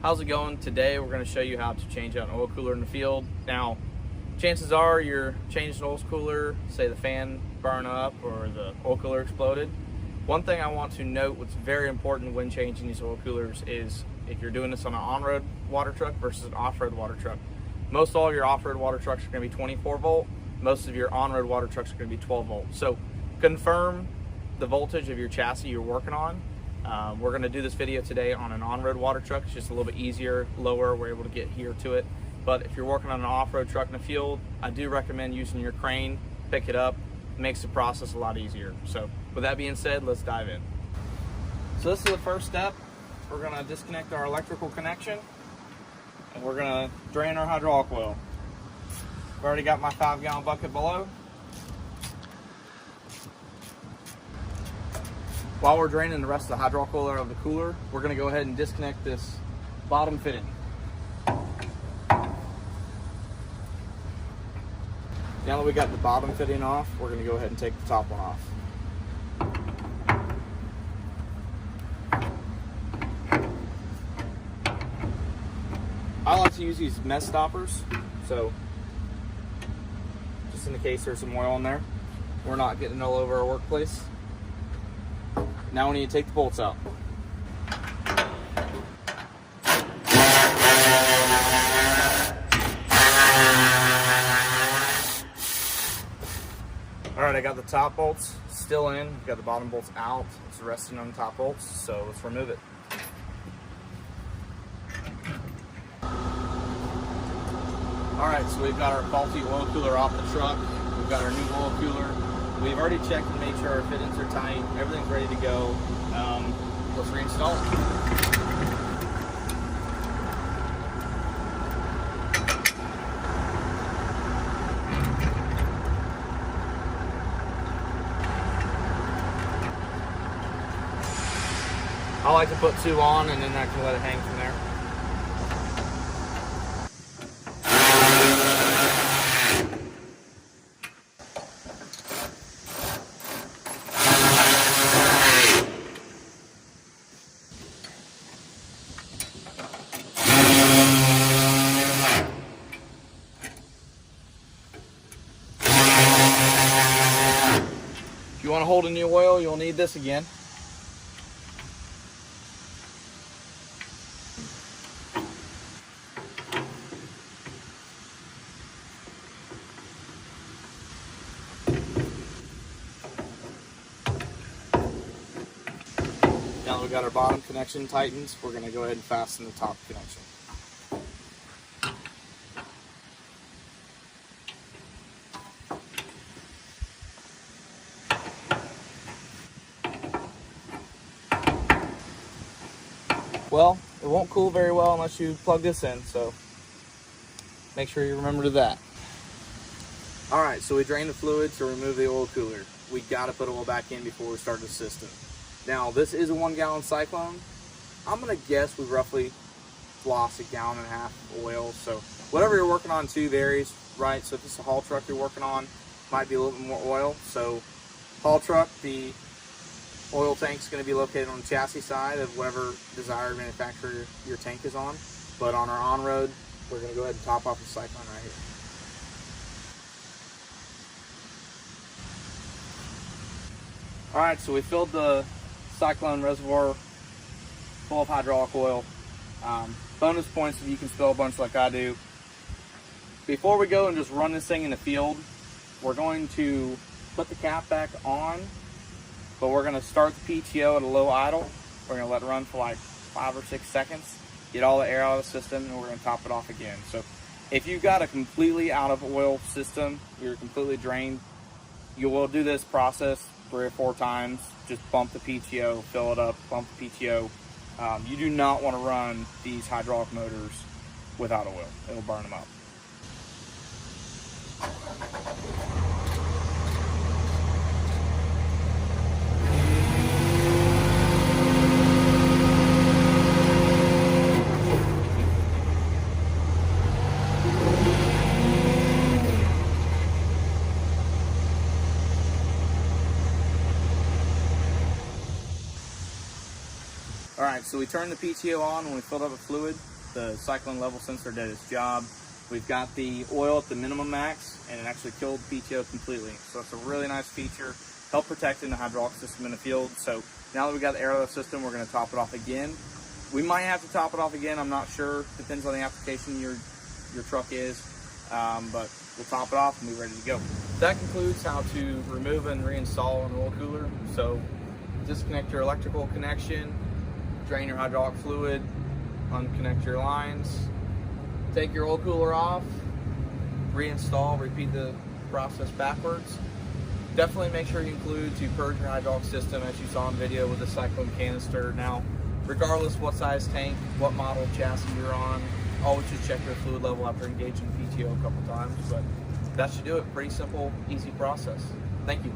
How's it going? Today we're going to show you how to change out an oil cooler in the field. Now, chances are you're changing an oil cooler, say the fan burned up or the oil cooler exploded. One thing I want to note, what's very important when changing these oil coolers is if you're doing this on an on-road water truck versus an off-road water truck. Most all of your off-road water trucks are going to be 24 volt. Most of your on-road water trucks are going to be 12 volt. So confirm the voltage of your chassis you're working on. We're going to do this video today on an on-road water truck. It's just a little bit easier, lower, we're able to get here to it. But if you're working on an off-road truck in the field, I do recommend using your crane, pick it up. It makes the process a lot easier. So with that being said, let's dive in. So this is the first step. We're going to disconnect our electrical connection and we're going to drain our hydraulic oil. I've already got my 5-gallon bucket below. While we're draining the rest of the hydraulic oil out of the cooler, we're going to go ahead and disconnect this bottom fitting. Now that we got the bottom fitting off, we're going to go ahead and take the top one off. I like to use these mess stoppers, so just in the case there's some oil in there, we're not getting it all over our workplace. Now we need to take the bolts out. Alright, I got the top bolts still in, got the bottom bolts out. It's resting on the top bolts, so let's remove it. Alright, so we've got our faulty oil cooler off the truck. We've got our new oil cooler. We've already checked and made sure our fittings are tight. Everything's ready to go. Let's reinstall it. I like to put 2 on and then I can let it hang from there. If you want to hold a new oil, you'll need this again. Now that we got our bottom connection tightened, we're going to go ahead and fasten the top connection. Well, it won't cool very well unless you plug this in, so make sure you remember that. Alright, so we drained the fluid to remove the oil cooler. We got to put oil back in before we start the system. Now, this is a 1-gallon Cyclone. I'm going to guess we roughly lost 1.5 gallons of oil, so whatever you're working on too varies, right? So if it's a haul truck you're working on, might be a little bit more oil. So haul truck, the oil tank is going to be located on the chassis side of whatever desired manufacturer your tank is on. But on our on-road, we're going to go ahead and top off the Cyclone right here. Alright, so we filled the Cyclone reservoir full of hydraulic oil. Bonus points if you can spill a bunch like I do. Before we go and just run this thing in the field, we're going to put the cap back on, but we're going to start the PTO at a low idle. We're going to let it run for like 5 or 6 seconds, get all the air out of the system, and we're going to top it off again. So if you've got a completely out of oil system, you're completely drained, you will do this process 3 or 4 times. Just bump the PTO, fill it up, bump the PTO. You do not want to run these hydraulic motors without oil. It'll burn them up. All right, so we turned the PTO on when we filled up with fluid. The cyclone level sensor did its job. We've got the oil at the minimum max, and it actually killed PTO completely. So it's a really nice feature, help protecting the hydraulic system in the field. So now that we've got the airlift system, we're gonna top it off again. We might have to top it off again, I'm not sure. Depends on the application your truck is, but we'll top it off and be ready to go. That concludes how to remove and reinstall an oil cooler. So disconnect your electrical connection, drain your hydraulic fluid, unconnect your lines, take your oil cooler off, reinstall, repeat the process backwards. Definitely make sure you include to purge your hydraulic system as you saw in video with the cyclone canister. Now, regardless what size tank, what model chassis you're on, always just check your fluid level after engaging PTO a couple times, but that should do it. Pretty simple, easy process. Thank you.